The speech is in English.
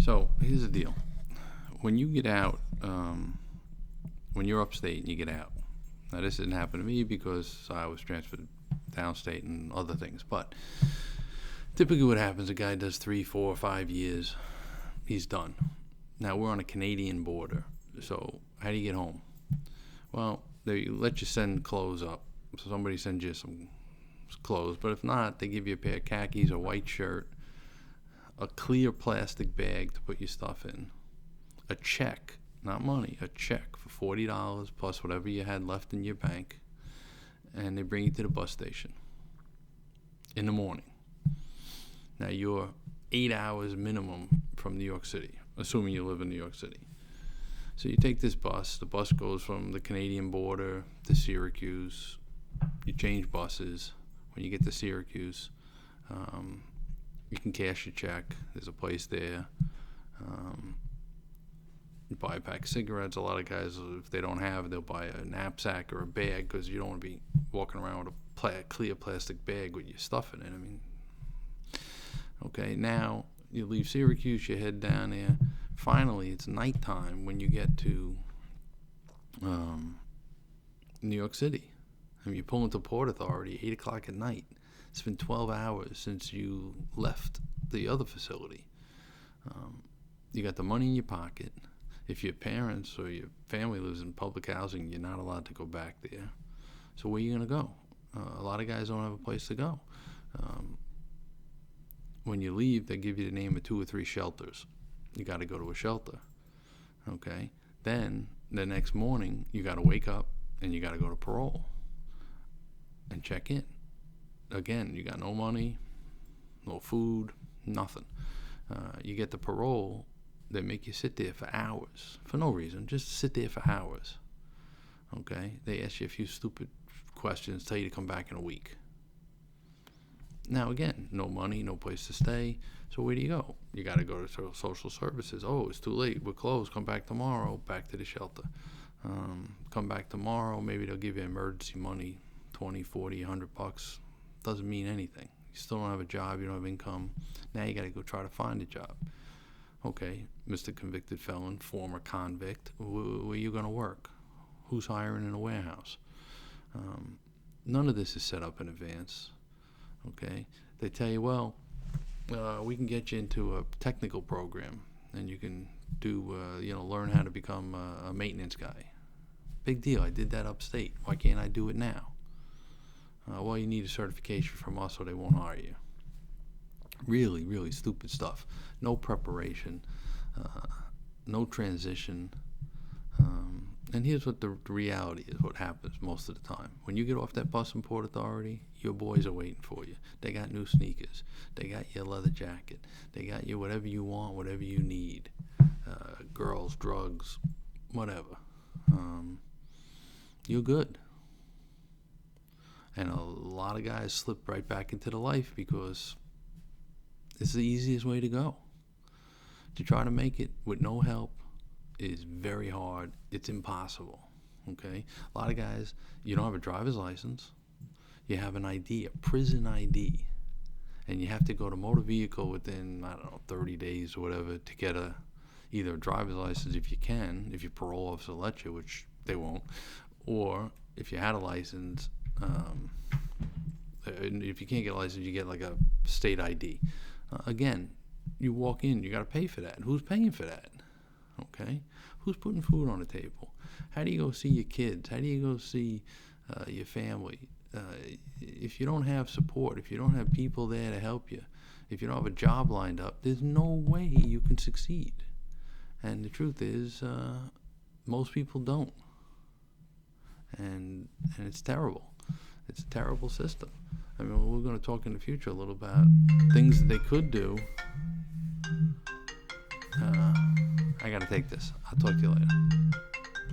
So here's the deal. When you get out, when you're upstate and you get out, now this didn't happen to me because I was transferred downstate and other things, but typically what happens, a guy does 3, 4, 5 years, he's done. Now we're on a Canadian border, so how do you get home? Well, they let you send clothes up. So somebody sends you some clothes, but if not, they give you a pair of khakis, a white shirt, a clear plastic bag to put your stuff in, a check, not money, a check for $40 plus whatever you had left in your bank, and they bring you to the bus station in the morning. Now you're 8 hours minimum from New York City, assuming you live in New York City. So you take this bus. The bus goes from the Canadian border to Syracuse. You change buses. When you get to Syracuse, you can cash your check. There's a place there. You buy a pack of cigarettes. A lot of guys, if they don't have it, they'll buy a knapsack or a bag because you don't want to be walking around with a clear plastic bag with your stuff in it. I mean, okay, now you leave Syracuse, you head down there. Finally, it's nighttime when you get to New York City. I mean, you pull into Port Authority 8 o'clock at night. It's been 12 hours since you left the other facility. You got the money in your pocket. If your parents or your family lives in public housing, you're not allowed to go back there. So where are you going to go? A lot of guys don't have a place to go. When you leave, they give you the name of 2 or 3 shelters. You got to go to a shelter. Okay? Then, the next morning, you got to wake up and you got to go to parole and check in. Again, you got no money, no food, nothing. You get the parole, they make you sit there for hours, for no reason, just sit there for hours. Okay? They ask you a few stupid questions, tell you to come back in a week. Now again, no money, no place to stay, so where do you go? You got to go to social services. Oh, it's too late, we're closed, come back tomorrow, back to the shelter. Come back tomorrow, maybe they'll give you emergency money, 20, 40, $100. Doesn't mean anything. You still don't have a job, you don't have income. Now you got to go try to find a job. Okay, Mr. Convicted Felon, former convict, where are you going to work? Who's hiring in a warehouse? None of this is set up in advance. Okay, they tell you, well, we can get you into a technical program and you can do, learn how to become a maintenance guy. Big deal, I did that upstate. Why can't I do it now? Well, you need a certification from us or they won't hire you. Really, really stupid stuff. No preparation, no transition. And here's what the reality is, what happens most of the time. When you get off that bus in Port Authority, your boys are waiting for you. They got new sneakers. They got your leather jacket. They got you whatever you want, whatever you need. Girls, drugs, whatever. You're good. And a lot of guys slip right back into the life because it's the easiest way to go. To try to make it with no help is very hard. It's impossible. Okay? A lot of guys, you don't have a driver's license. You have an ID, a prison ID. And you have to go to motor vehicle within, 30 days or whatever to get either a driver's license if you can, if your parole officer lets you, which they won't. Or if you had a license, if you can't get a license, you get like a state ID. Again, you walk in, you got to pay for that. Who's paying for that? Okay? Who's putting food on the table? How do you go see your kids? How do you go see your family? If you don't have support, if you don't have people there to help you, if you don't have a job lined up, there's no way you can succeed. And the truth is, most people don't. And it's terrible. It's a terrible system. I mean, we're going to talk in the future a little about things that they could do. I got to take this. I'll talk to you later.